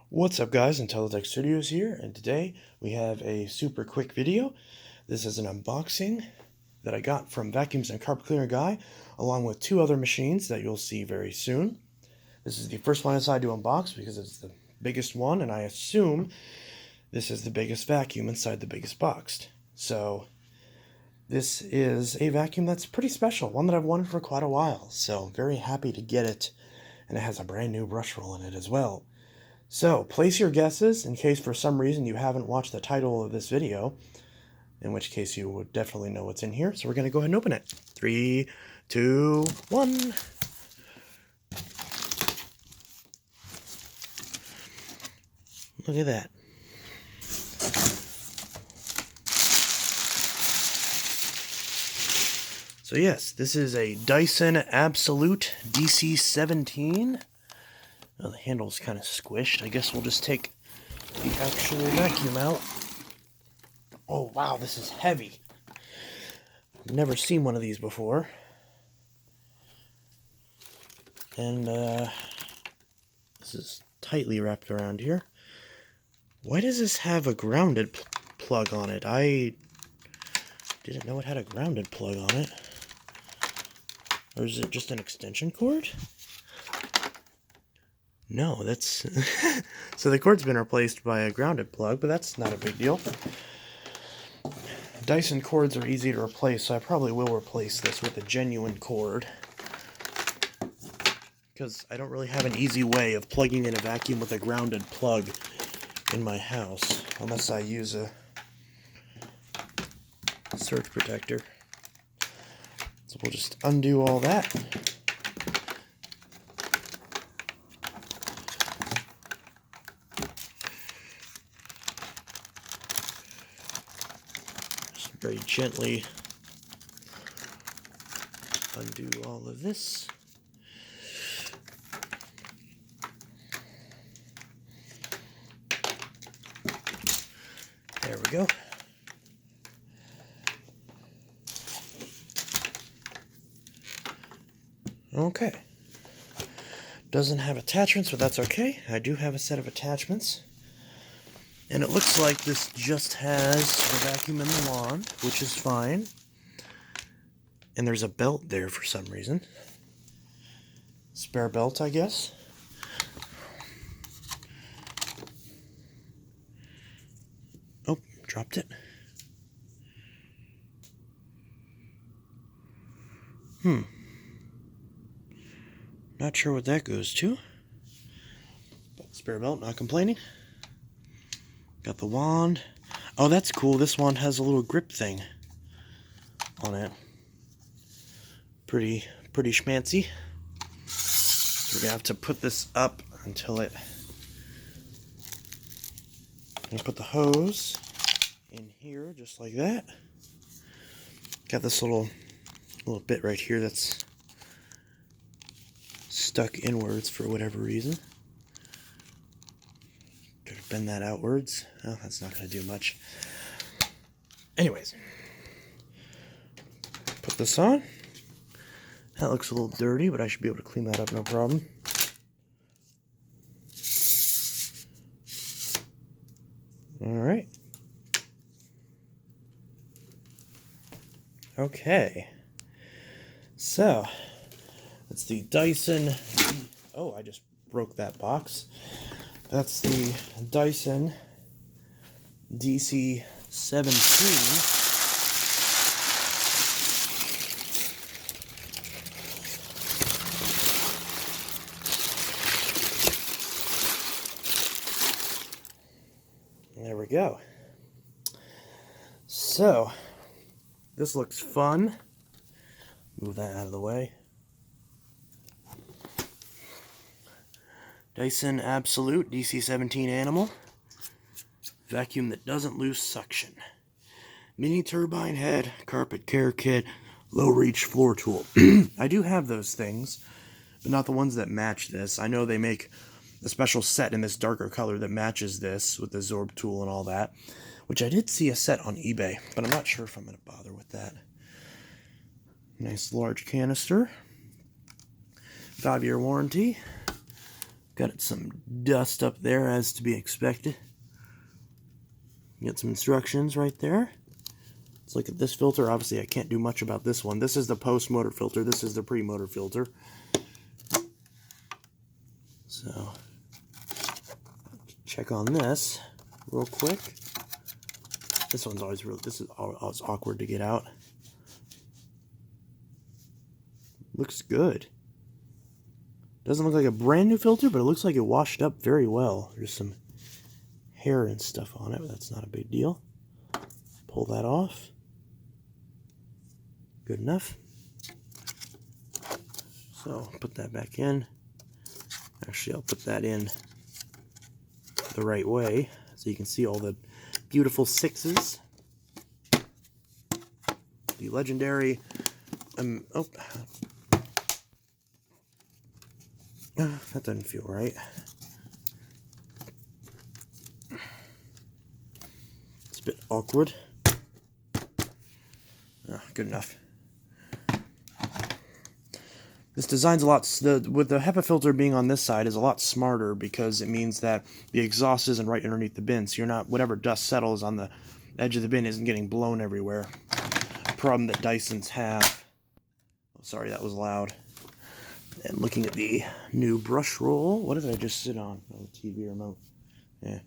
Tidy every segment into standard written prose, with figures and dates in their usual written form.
What's up guys, Intelitech Studios here, and today we have a super quick video. This is an unboxing that I got from Vacuums and Carpet Cleaner Guy, along with two other machines that you'll see very soon. This is the first one I decided to unbox because it's the biggest one, and I assume this is the biggest vacuum inside the biggest box. So this is a vacuum that's pretty special, one that I've wanted for quite a while, so I'm very happy to get it, and it has a brand new brush roll in it as well. So, place your guesses in case for some reason you haven't watched the title of this video, in which case you would definitely know what's in here. So we're going to go ahead and open it. 3, 2, 1. Look at that. So yes, this is a Dyson Absolute DC17. Well, the handle's kind of squished. I guess we'll just take the actual vacuum out. Oh, wow, this is heavy. I've never seen one of these before. And, this is tightly wrapped around here. Why does this have a grounded plug on it? I didn't know it had a grounded plug on it. Or is it just an extension cord? No, that's... So the cord's been replaced by a grounded plug, but that's not a big deal. Dyson cords are easy to replace, so I probably will replace this with a genuine cord. Because I don't really have an easy way of plugging in a vacuum with a grounded plug in my house, unless I use a surge protector. So we'll just undo all that. Very gently undo all of this. There we go. Okay. Doesn't have attachments, but that's okay. I do have a set of attachments. And it looks like this just has the vacuum and the wand, which is fine. And there's a belt there for some reason. Spare belt, I guess. Oh, dropped it. Not sure what that goes to. But spare belt, not complaining. Got the wand. Oh, that's cool. This wand has a little grip thing on it. Pretty schmancy. So we're gonna have to put this up until it... I'm gonna put the hose in here, just like that. Got this little bit right here that's stuck inwards for whatever reason. Gotta bend that outwards. Oh, that's not gonna do much. Anyways, put this on. That looks a little dirty, but I should be able to clean that up, no problem. Alright. Okay. So, it's the Dyson... Oh, I just broke that box. That's the Dyson DC17. There we go. So, this looks fun. Move that out of the way. Dyson Absolute DC17 Animal. Vacuum that doesn't lose suction. Mini turbine head, carpet care kit, low reach floor tool. I do have those things, but not the ones that match this. I know they make a special set in this darker color that matches this with the Zorb tool and all that, which I did see a set on eBay, but I'm not sure if I'm going to bother with that. Nice large canister. 5-year warranty. Got some dust up there as to be expected. Get some instructions right there. Let's look at this filter. Obviously, I can't do much about this one. This is the post-motor filter. This is the pre-motor filter. So, check on this real quick. This one's always always awkward to get out. Looks good. Doesn't look like a brand new filter, but it looks like it washed up very well. There's some hair and stuff on it, but that's not a big deal. Pull that off. Good enough. So put that back in. Actually, I'll put that in the right way so you can see all the beautiful sixes. The legendary that doesn't feel right. It's a bit awkward. Good enough. This design's a lot, with the HEPA filter being on this side is a lot smarter because it means that the exhaust isn't right underneath the bin, so you're not, whatever dust settles on the edge of the bin isn't getting blown everywhere. A problem that Dysons have. Oh, sorry, that was loud. And looking at the new brush roll. What did I just sit on? Oh, the TV remote. Yeah.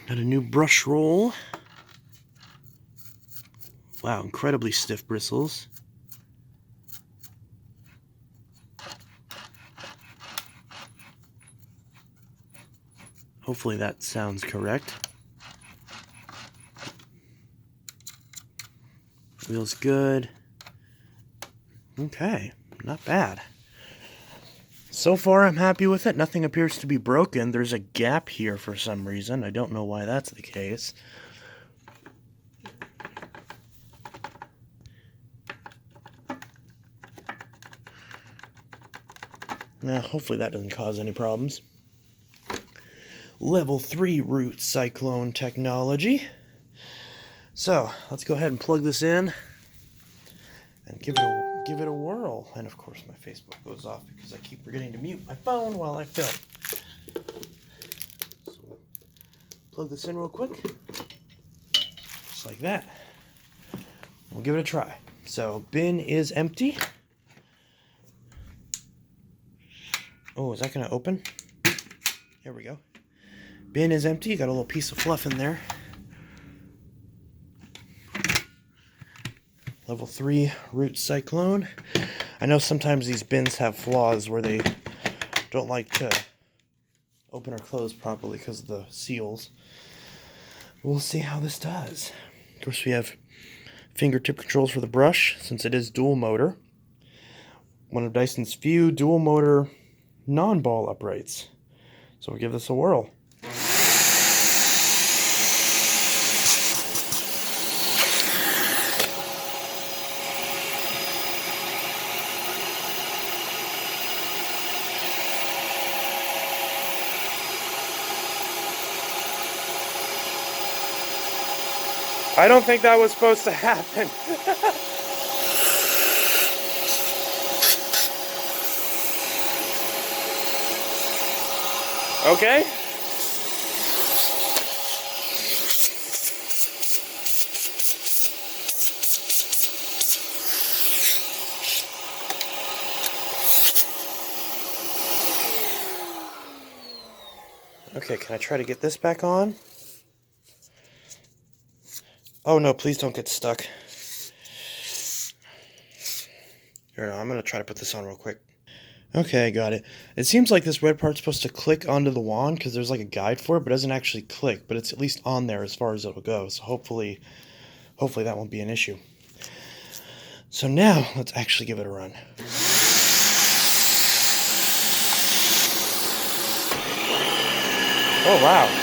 Got a new brush roll. Wow, incredibly stiff bristles. Hopefully that sounds correct. Feels good. Okay, not bad. So far I'm happy with it. Nothing appears to be broken. There's a gap here for some reason. I don't know why that's the case. Now, hopefully that doesn't cause any problems. Level 3 root cyclone technology. So, let's go ahead and plug this in and give it a whirl. And of course my Facebook goes off because I keep forgetting to mute my phone while I film. So, plug this in real quick. Just like that. We'll give it a try. So, bin is empty. Oh, is that going to open? There we go. Bin is empty. Got a little piece of fluff in there. Level 3 root cyclone. I know sometimes these bins have flaws where they don't like to open or close properly because of the seals. We'll see how this does. Of course, we have fingertip controls for the brush since it is dual motor. One of Dyson's few dual motor non-ball uprights. So we'll give this a whirl. I don't think that was supposed to happen. Okay. Okay, can I try to get this back on? Oh no, please don't get stuck. Here, I'm going to try to put this on real quick. Okay, got it. It seems like this red part's supposed to click onto the wand because there's like a guide for it, but it doesn't actually click, but it's at least on there as far as it'll go. So hopefully that won't be an issue. So now, let's actually give it a run. Oh, wow.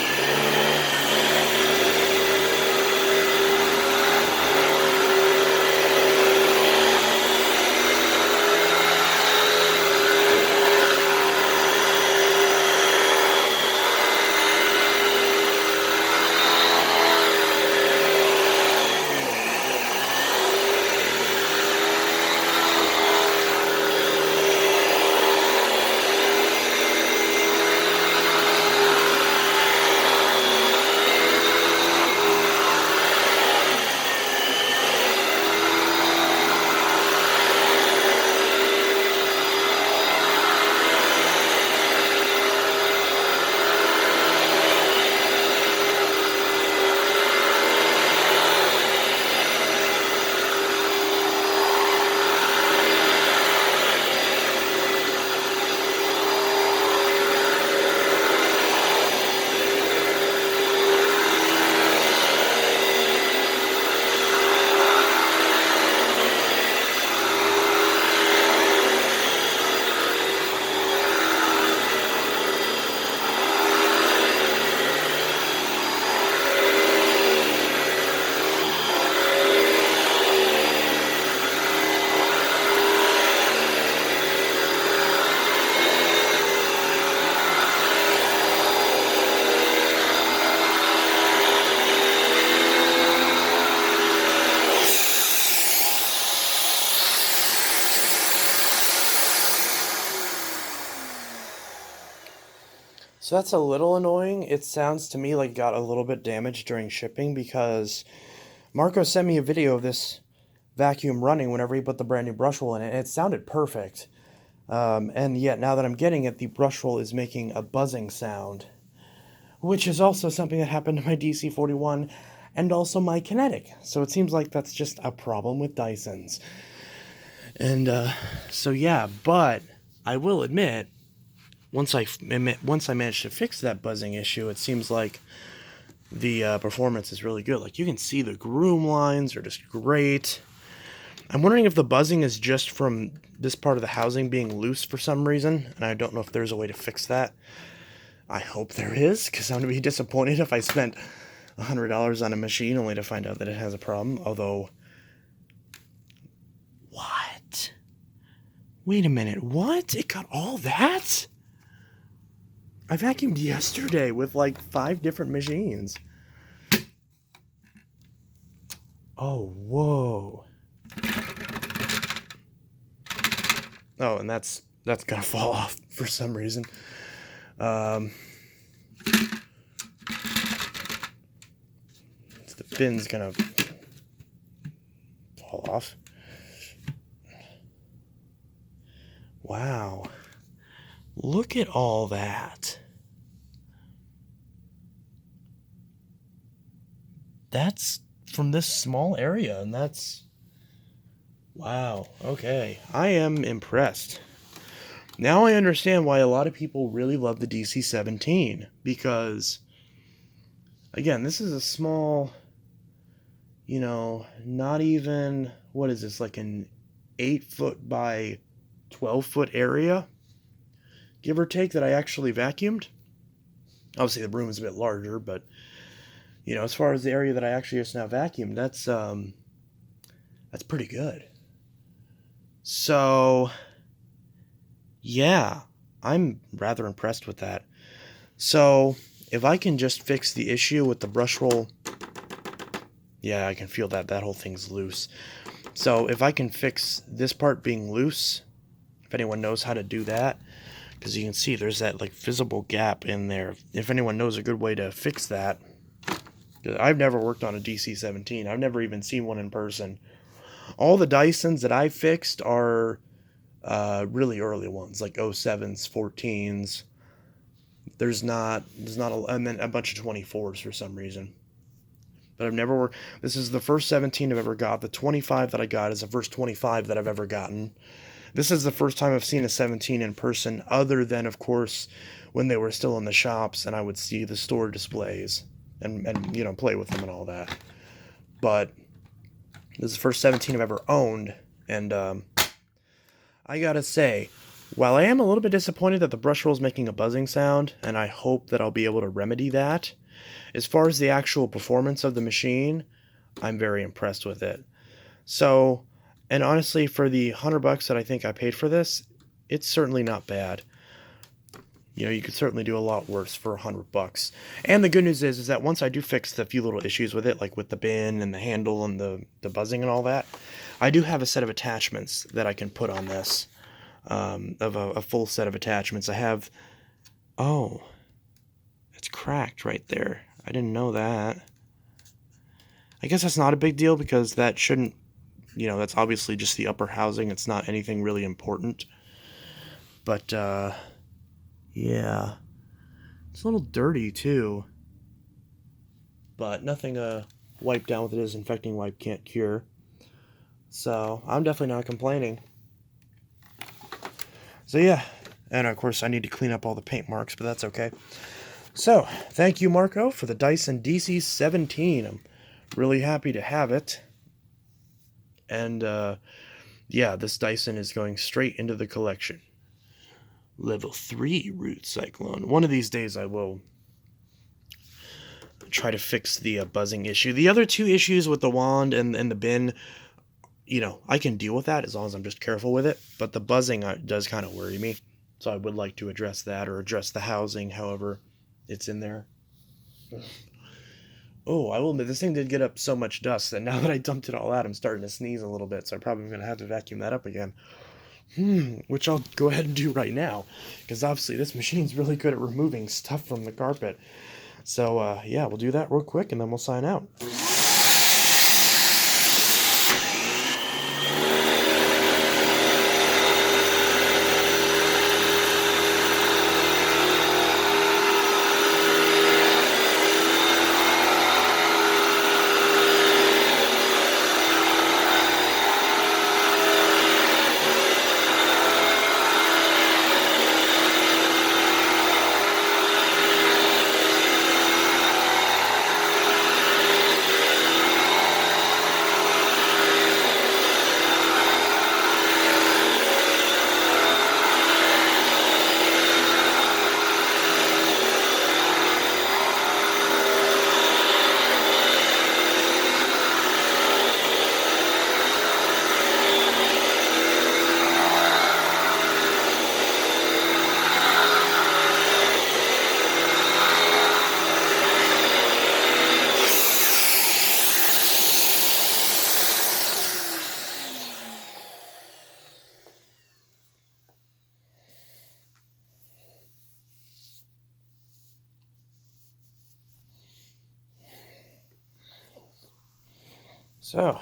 So that's a little annoying. It sounds to me like it got a little bit damaged during shipping because Marco sent me a video of this vacuum running whenever he put the brand new brush roll in it, and it sounded perfect. And yet, now that I'm getting it, the brush roll is making a buzzing sound, which is also something that happened to my DC41 and also my Kinetic. So it seems like that's just a problem with Dysons. And so yeah, but I will admit, once I managed to fix that buzzing issue, it seems like the performance is really good. Like, you can see the groom lines are just great. I'm wondering if the buzzing is just from this part of the housing being loose for some reason, and I don't know if there's a way to fix that. I hope there is, because I'm going to be disappointed if I spent $100 on a machine only to find out that it has a problem. Although, what? Wait a minute, what? It got all that? I vacuumed yesterday with like 5 different machines. Oh, whoa. Oh, and that's gonna fall off for some reason. The bin's gonna fall off. Wow. Look at all that. That's from this small area, and that's... Wow, okay. I am impressed. Now I understand why a lot of people really love the DC17, because, again, this is a small, you know, not even, what is this, like an 8-foot by 12-foot area, give or take, that I actually vacuumed. Obviously, the room is a bit larger, but, you know, as far as the area that I actually just now vacuumed, that's pretty good. So, yeah, I'm rather impressed with that. So, if I can just fix the issue with the brush roll, yeah, I can feel that whole thing's loose. So, if I can fix this part being loose, if anyone knows how to do that, because you can see there's that like visible gap in there. If anyone knows a good way to fix that, I've never worked on a DC17. I've never even seen one in person. All the Dysons that I fixed are really early ones, like 07s, 14s. There's not and then a bunch of 24s for some reason. But I've never worked. This is the first 17 I've ever got. The 25 that I got is the first 25 that I've ever gotten. This is the first time I've seen a 17 in person, other than, of course, when they were still in the shops and I would see the store displays and you know, play with them and all that. But this is the first 17 I've ever owned, and I gotta say, while I am a little bit disappointed that the brush roll is making a buzzing sound, and I hope that I'll be able to remedy that, as far as the actual performance of the machine, I'm very impressed with it. So, and honestly, for the $100 that I think I paid for this, it's certainly not bad. You know, you could certainly do a lot worse for $100. And the good news is that once I do fix the few little issues with it, like with the bin and the handle and the buzzing and all that, I do have a set of attachments that I can put on this, of a full set of attachments. I have, oh, it's cracked right there. I didn't know that. I guess that's not a big deal because that shouldn't, you know, that's obviously just the upper housing. It's not anything really important. But, yeah. It's a little dirty, too. But nothing wiped down with a disinfecting wipe can't cure. So, I'm definitely not complaining. So, yeah. And, of course, I need to clean up all the paint marks, but that's okay. So, thank you, Marco, for the Dyson DC17. I'm really happy to have it. And, yeah, this Dyson is going straight into the collection. Level 3 root cyclone. One of these days I will try to fix the buzzing issue. The other two issues with the wand and the bin, you know, I can deal with that as long as I'm just careful with it. But the buzzing does kind of worry me. So I would like to address that, or address the housing, however it's in there. Oh, I will admit, this thing did get up so much dust that now that I dumped it all out, I'm starting to sneeze a little bit. So I'm probably going to have to vacuum that up again. Which I'll go ahead and do right now, because obviously this machine's really good at removing stuff from the carpet. So, yeah, we'll do that real quick, and then we'll sign out. So,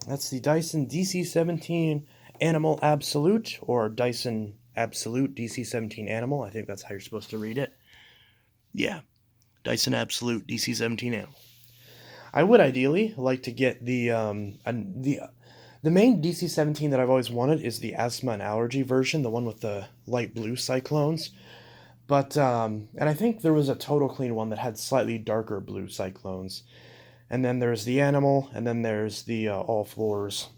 that's the Dyson DC17 Animal Absolute, or Dyson Absolute DC17 Animal. I think that's how you're supposed to read it. Yeah, Dyson Absolute DC17 Animal. I would ideally like to get the main DC17 that I've always wanted is the asthma and allergy version, the one with the light blue cyclones. But and I think there was a Total Clean one that had slightly darker blue cyclones. And then there's the Animal, and then there's the All Floors,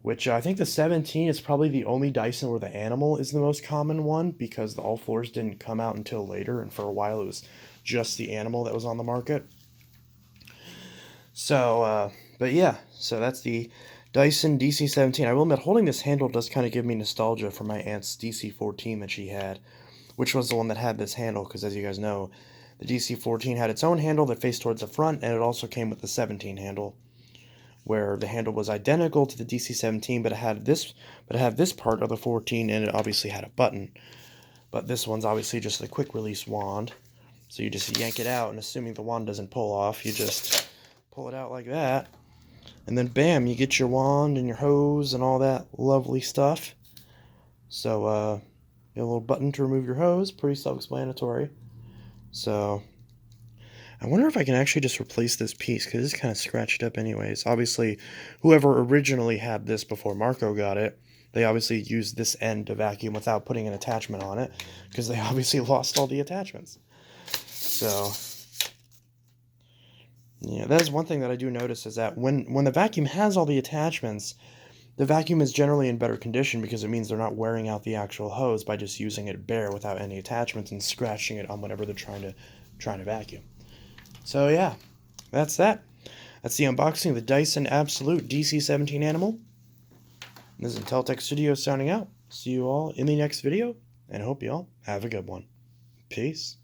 which I think the 17 is probably the only Dyson where the Animal is the most common one, because the All Floors didn't come out until later, and for a while it was just the Animal that was on the market. So, but yeah, so that's the Dyson DC17. I will admit, holding this handle does kind of give me nostalgia for my aunt's DC14 that she had, which was the one that had this handle, because as you guys know, the DC14 had its own handle that faced towards the front, and it also came with the 17 handle, where the handle was identical to the DC17, but it had this part of the 14, and it obviously had a button. But this one's obviously just a quick release wand, so you just yank it out, and assuming the wand doesn't pull off, you just pull it out like that, and then bam, you get your wand and your hose and all that lovely stuff. So, you have a little button to remove your hose, pretty self-explanatory. So, I wonder if I can actually just replace this piece, because it's kind of scratched up anyways. Obviously, whoever originally had this before Marco got it, they obviously used this end to vacuum without putting an attachment on it, because they obviously lost all the attachments. So, yeah, that is one thing that I do notice, is that when the vacuum has all the attachments, the vacuum is generally in better condition, because it means they're not wearing out the actual hose by just using it bare without any attachments and scratching it on whatever they're trying to vacuum. So yeah, that's that. That's the unboxing of the Dyson Absolute DC17 Animal. This is Inteltech Studios signing out. See you all in the next video, and I hope you all have a good one. Peace.